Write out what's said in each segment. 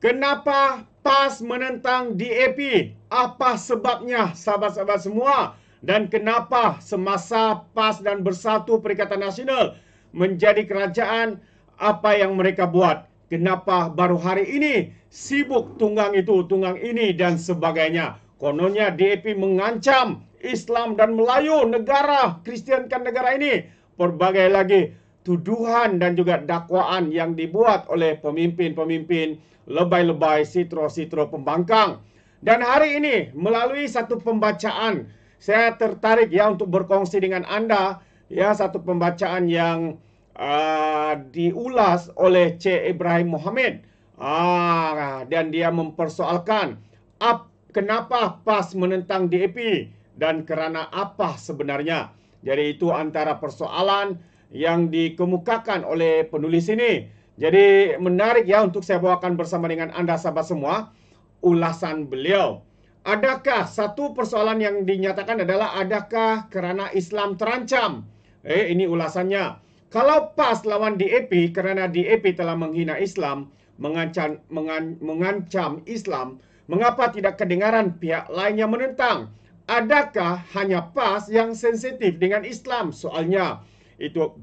Kenapa PAS menentang DAP? Apa sebabnya, sahabat-sahabat semua? Dan kenapa semasa PAS dan Bersatu Perikatan Nasional menjadi kerajaan, apa yang mereka buat? Kenapa baru hari ini sibuk tunggang itu, tunggang ini dan sebagainya? Kononnya DAP mengancam Islam dan Melayu, negara, Kristiankan negara ini. Berbagai lagi tuduhan dan juga dakwaan yang dibuat oleh pemimpin-pemimpin lebay-lebay, sitro-sitro pembangkang. Dan hari ini melalui satu pembacaan, saya tertarik ya untuk berkongsi dengan Anda ya satu pembacaan yang diulas oleh C. Ibrahim Mohammed. Dan dia mempersoalkan kenapa PAS menentang DAP dan kerana apa sebenarnya. Jadi itu antara persoalan yang dikemukakan oleh penulis ini. Jadi menarik ya untuk saya bawakan bersama dengan Anda sahabat semua ulasan beliau. Adakah satu persoalan yang dinyatakan adalah adakah kerana Islam terancam? Ini ulasannya. Kalau PAS lawan DAP kerana DAP telah menghina Islam, mengancam Islam, mengapa tidak kedengaran pihak lain yang menentang? Adakah hanya PAS yang sensitif dengan Islam? Soalnya. Itu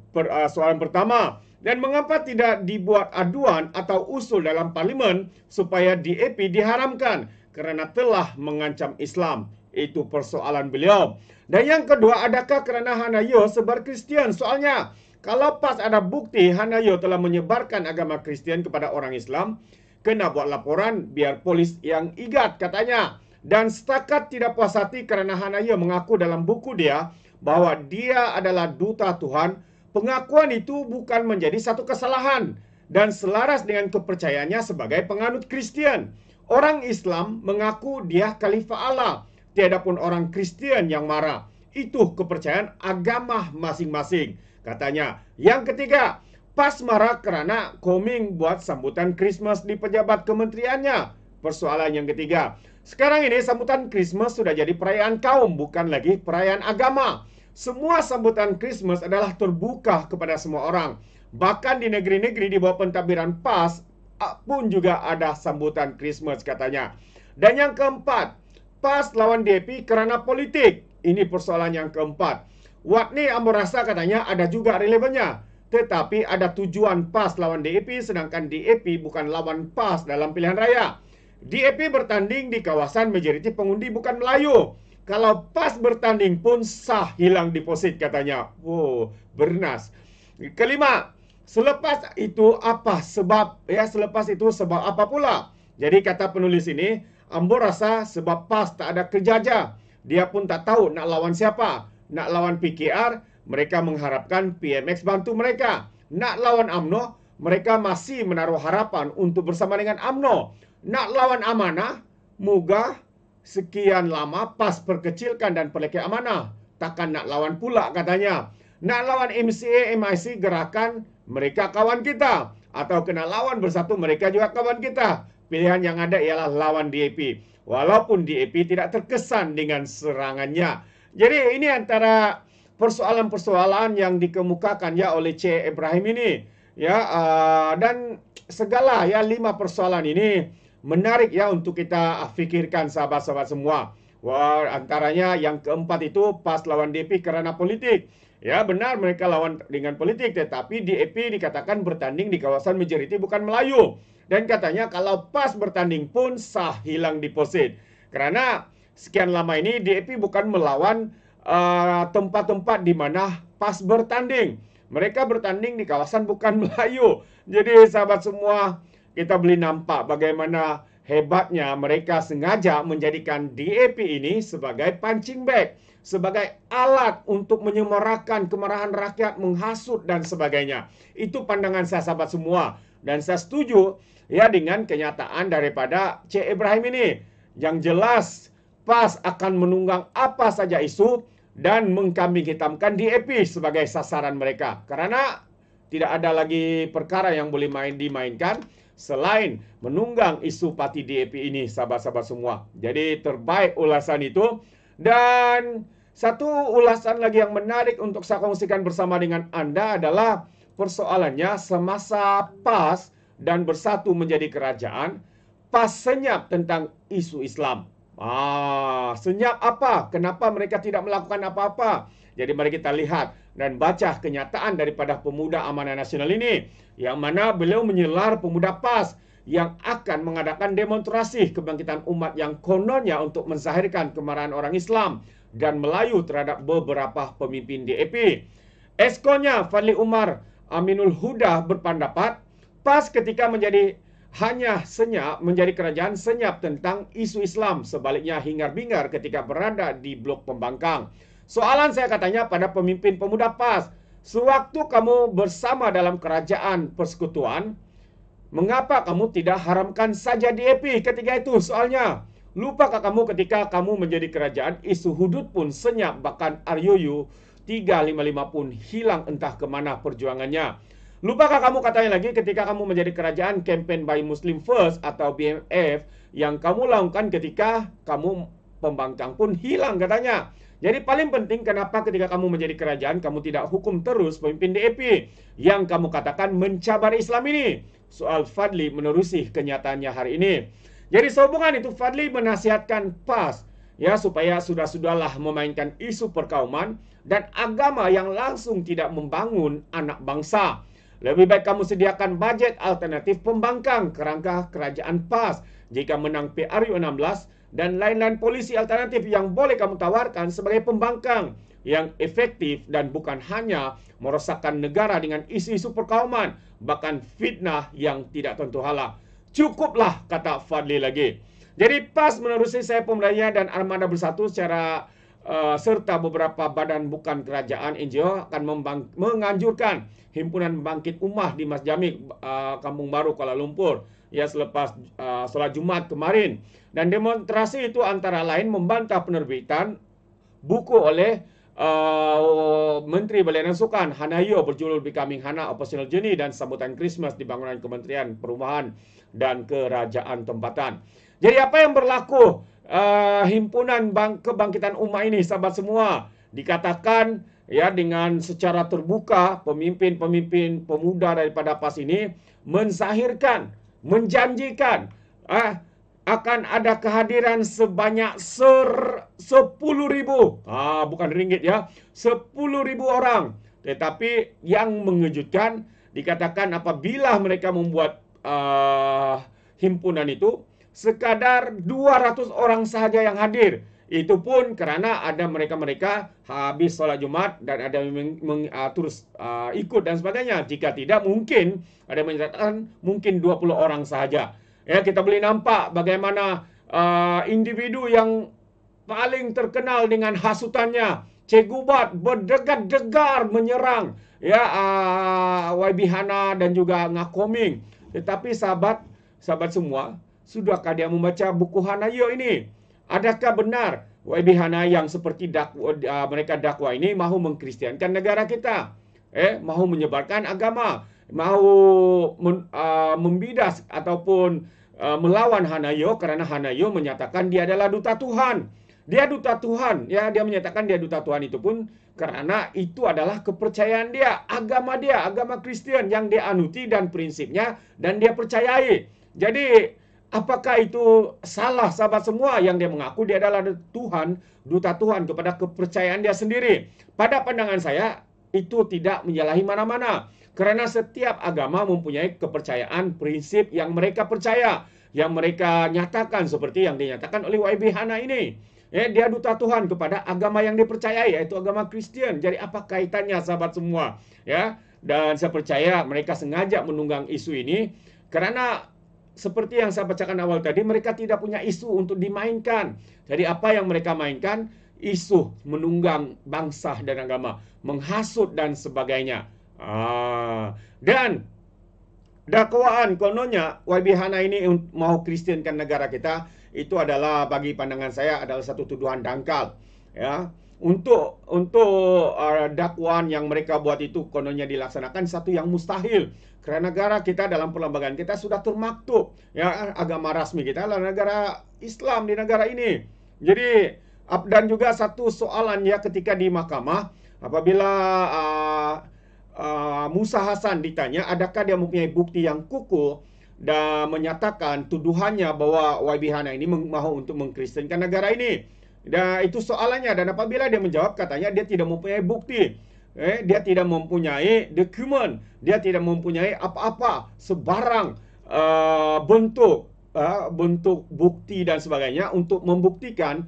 soalan pertama. Dan mengapa tidak dibuat aduan atau usul dalam parlimen supaya DAP diharamkan kerana telah mengancam Islam? Itu persoalan beliau. Dan yang kedua, adakah kerana Hanayo sebar Kristian? Soalnya, kalau PAS ada bukti Hanayo telah menyebarkan agama Kristian kepada orang Islam, kena buat laporan biar polis yang igat katanya. Dan setakat tidak puas hati kerana Hanayo mengaku dalam buku dia bahwa dia adalah duta Tuhan, pengakuan itu bukan menjadi satu kesalahan dan selaras dengan kepercayaannya sebagai penganut Kristian. Orang Islam mengaku dia khalifah Allah, tiada pun orang Kristian yang marah. Itu kepercayaan agama masing-masing, katanya. Yang ketiga, PAS marah kerana Koming buat sambutan Christmas di pejabat kementeriannya. Persoalan yang ketiga, sekarang ini sambutan Christmas sudah jadi perayaan kaum, bukan lagi perayaan agama. Semua sambutan Christmas adalah terbuka kepada semua orang. Bahkan di negeri-negeri di bawah pentadbiran PAS pun juga ada sambutan Christmas katanya. Dan yang keempat, PAS lawan DAP kerana politik. Ini persoalan yang keempat. Watni Ambo rasa katanya ada juga relevannya. Tetapi ada tujuan PAS lawan DAP sedangkan DAP bukan lawan PAS dalam pilihan raya. DAP bertanding di kawasan majoriti pengundi bukan Melayu. Kalau PAS bertanding pun sah hilang deposit katanya. Bernas. Kelima, selepas itu apa sebab? Selepas itu sebab apa pula? Jadi kata penulis ini, Ambo rasa sebab PAS tak ada kerjaja. Dia pun tak tahu nak lawan siapa. Nak lawan PKR, mereka mengharapkan PMX bantu mereka. Nak lawan UMNO, mereka masih menaruh harapan untuk bersama dengan UMNO. Nak lawan Amanah, moga sekian lama PAS perkecilkan dan pelekeh amanah. Takkan nak lawan pula katanya. Nak lawan MCA, MIC gerakan, mereka kawan kita. Atau kena lawan Bersatu, mereka juga kawan kita. Pilihan yang ada ialah lawan DAP. Walaupun DAP tidak terkesan dengan serangannya. Jadi ini antara persoalan-persoalan yang dikemukakan ya oleh C. Ibrahim ini. Dan segala 5 persoalan ini menarik ya untuk kita fikirkan sahabat-sahabat semua. Antaranya yang keempat itu PAS lawan DAP kerana politik. Ya benar mereka lawan dengan politik, tetapi DAP dikatakan bertanding di kawasan majoriti bukan Melayu. Dan katanya kalau PAS bertanding pun sah hilang deposit. Kerana sekian lama ini DAP bukan melawan tempat-tempat di mana PAS bertanding. Mereka bertanding di kawasan bukan Melayu. Jadi sahabat semua, kita boleh nampak bagaimana hebatnya mereka sengaja menjadikan DAP ini sebagai punching bag, sebagai alat untuk menyemarakan kemarahan rakyat, menghasut dan sebagainya. Itu pandangan saya sahabat semua. Dan saya setuju ya dengan kenyataan daripada C. Ibrahim ini. Yang jelas PAS akan menunggang apa saja isu dan mengkambing hitamkan DAP sebagai sasaran mereka. Karena tidak ada lagi perkara yang boleh dimainkan selain menunggang isu parti DAP ini, sahabat-sahabat semua. Jadi terbaik ulasan itu. Dan satu ulasan lagi yang menarik untuk saya kongsikan bersama dengan Anda adalah persoalannya semasa PAS dan Bersatu menjadi kerajaan, PAS senyap tentang isu Islam. Senyap apa? Kenapa mereka tidak melakukan apa-apa? Jadi mari kita lihat dan baca kenyataan daripada pemuda Amanah Nasional ini, yang mana beliau menyelar pemuda PAS yang akan mengadakan demonstrasi kebangkitan umat yang kononnya untuk menzahirkan kemarahan orang Islam dan Melayu terhadap beberapa pemimpin DAP. Eskonya Fadli Umar Aminul Huda berpendapat PAS ketika menjadi kerajaan senyap tentang isu Islam, sebaliknya hingar-bingar ketika berada di blok pembangkang. Soalan saya katanya pada pemimpin pemuda PAS, sewaktu kamu bersama dalam kerajaan persekutuan, mengapa kamu tidak haramkan saja DAP ketika itu? Soalnya, lupakah kamu ketika kamu menjadi kerajaan, isu hudud pun senyap, bahkan RUU 355 pun hilang entah kemana perjuangannya. Lupakah kamu katanya lagi ketika kamu menjadi kerajaan campaign by Muslim First atau BMF yang kamu lakukan ketika kamu pembangkang pun hilang katanya. Jadi paling penting kenapa ketika kamu menjadi kerajaan kamu tidak hukum terus pemimpin DAP yang kamu katakan mencabar Islam ini? Soal Fadli menerusi kenyataannya hari ini. Jadi sehubungan itu Fadli menasihatkan PAS ya supaya sudah-sudahlah memainkan isu perkauman dan agama yang langsung tidak membangun anak bangsa. Lebih baik kamu sediakan bajet alternatif pembangkang kerangka kerajaan PAS jika menang PRU 16 dan lain-lain polisi alternatif yang boleh kamu tawarkan sebagai pembangkang yang efektif dan bukan hanya merosakkan negara dengan isu-isu perkauman, bahkan fitnah yang tidak tentu hala. Cukuplah, kata Fadli lagi. Jadi PAS menerusi saya pemudanya dan Armada Bersatu secara serta beberapa badan bukan kerajaan NGO akan menganjurkan Himpunan Bangkit Ummah di Mas Jamik, Kampung Baru, Kuala Lumpur ya selepas solat Jumat kemarin. Dan demonstrasi itu antara lain membantah penerbitan buku oleh Menteri Belia dan Sukan Hanayo berjudul Becoming Hana Operational Journey dan sambutan Christmas di bangunan Kementerian Perumahan dan Kerajaan Tempatan. Jadi apa yang berlaku Himpunan Kebangkitan Ummah ini, sahabat semua, dikatakan ya dengan secara terbuka pemimpin-pemimpin pemuda daripada PAS ini menzahirkan, menjanjikan akan ada kehadiran sebanyak 10,000, bukan ringgit ya, 10,000 orang. Tetapi yang mengejutkan dikatakan apabila mereka membuat himpunan itu, sekadar 200 orang sahaja yang hadir. Itu pun kerana ada mereka-mereka habis solat Jumat dan ada terus ikut dan sebagainya. Jika tidak, mungkin ada menyatakan mungkin 20 orang sahaja. Ya, kita boleh nampak bagaimana individu yang paling terkenal dengan hasutannya, Cikgu Bat, berdegar-degar menyerang ya YB Hana dan juga Ngakoming. Tetapi sahabat semua, sudahkah dia membaca buku Hanayo ini? Adakah benar YB Hana yang seperti mereka dakwa ini mahu mengkristiankan negara kita? Mahu menyebarkan agama, mahu membidas ataupun melawan Hanayo kerana Hanayo menyatakan dia adalah duta Tuhan. Dia duta Tuhan, ya, dia menyatakan dia duta Tuhan itu pun kerana itu adalah kepercayaan dia, agama Kristian yang dia anuti dan prinsipnya dan dia percayai. Jadi apakah itu salah, sahabat semua, yang dia mengaku dia adalah Tuhan, duta Tuhan kepada kepercayaan dia sendiri? Pada pandangan saya, itu tidak menyalahi mana-mana. Kerana setiap agama mempunyai kepercayaan, prinsip yang mereka percaya, yang mereka nyatakan seperti yang dinyatakan oleh YB Hana ini. Dia duta Tuhan kepada agama yang dipercayai, yaitu agama Kristian. Jadi apa kaitannya, sahabat semua? Ya, dan saya percaya mereka sengaja menunggang isu ini kerana seperti yang saya bacakan awal tadi, mereka tidak punya isu untuk dimainkan. Jadi apa yang mereka mainkan? Isu menunggang bangsa dan agama, menghasut dan sebagainya. Dan dakwaan kononnya YB Hana ini mau kristiankan negara kita, itu adalah bagi pandangan saya adalah satu tuduhan dangkal. Ya, untuk dakwaan yang mereka buat itu kononnya dilaksanakan satu yang mustahil. Kerana negara kita dalam perlembagaan kita sudah termaktub, ya, agama rasmi kita adalah negara Islam di negara ini. Jadi dan juga satu soalan ya ketika di mahkamah apabila Musa Hasan ditanya adakah dia mempunyai bukti yang kukuh dan menyatakan tuduhannya bahwa YB Hana ini mahu untuk mengkristenkan negara ini. Dan itu soalannya. Dan apabila dia menjawab, katanya dia tidak mempunyai bukti. Dia tidak mempunyai dokumen. Dia tidak mempunyai apa-apa, sebarang bentuk bukti dan sebagainya untuk membuktikan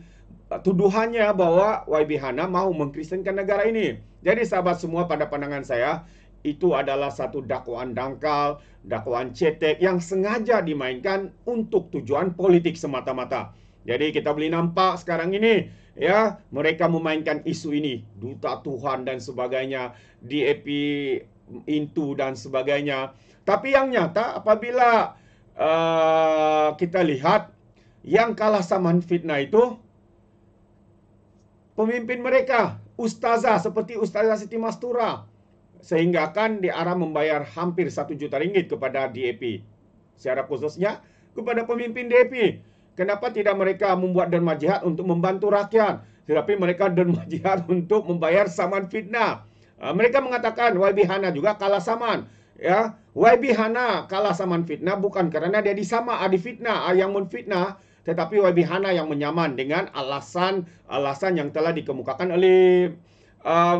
tuduhannya bahwa YB Hana mahu mengkristenkan negara ini. Jadi sahabat semua, pada pandangan saya, itu adalah satu dakwaan dangkal, dakwaan cetek yang sengaja dimainkan untuk tujuan politik semata-mata. Jadi kita boleh nampak sekarang ini, ya, mereka memainkan isu ini, duta Tuhan dan sebagainya, DAP Intu dan sebagainya. Tapi yang nyata apabila kita lihat yang kalah saman fitnah itu pemimpin mereka, ustazah seperti Ustazah Siti Mastura, sehingga kan diarah membayar hampir 1 juta ringgit kepada DAP. Secara khususnya kepada pemimpin DAP. Kenapa tidak mereka membuat derma jihad untuk membantu rakyat, tetapi mereka derma jihad untuk membayar saman fitnah. Mereka mengatakan YB Hana juga kalah saman. Ya, YB Hana kalah saman fitnah bukan kerana dia difitnah, yang menfitnah, tetapi YB Hana yang menyaman dengan alasan yang telah dikemukakan oleh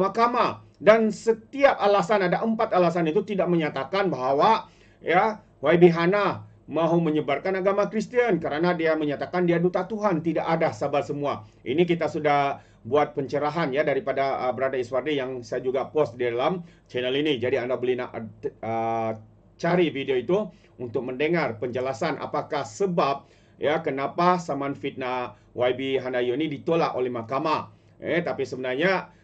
mahkamah. Dan setiap alasan, ada 4 alasan itu tidak menyatakan bahawa ya YB Hana mahu menyebarkan agama Kristian kerana dia menyatakan dia duta Tuhan. Tidak ada, sahabat semua. Ini kita sudah buat pencerahan ya daripada Brother Iswardi yang saya juga post di dalam channel ini. Jadi anda boleh nak cari video itu untuk mendengar penjelasan apakah sebab ya kenapa saman fitnah YB Hana ini ditolak oleh mahkamah. Tapi sebenarnya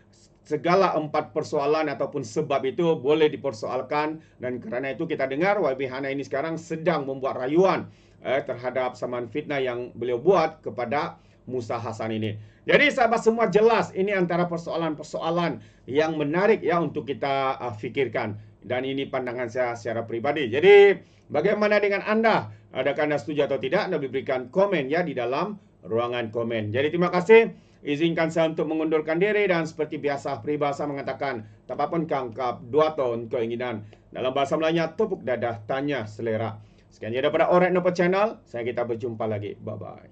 segala 4 persoalan ataupun sebab itu boleh dipersoalkan, dan kerana itu kita dengar YB Hana ini sekarang sedang membuat rayuan terhadap saman fitnah yang beliau buat kepada Musa Hasan ini. Jadi sahabat semua, jelas ini antara persoalan-persoalan yang menarik ya untuk kita fikirkan, dan ini pandangan saya secara pribadi. Jadi bagaimana dengan anda? Adakah anda setuju atau tidak? Anda berikan komen ya di dalam ruangan komen. Jadi terima kasih. Izinkan saya untuk mengundurkan diri, dan seperti biasa peribahasa mengatakan, tak apa pun kangkap 2 tahun keinginan. Dalam bahasa Melayunya, tepuk dadah, tanya selera. Sekian daripada Alright Nopo Channel. Saya kita berjumpa lagi. Bye-bye.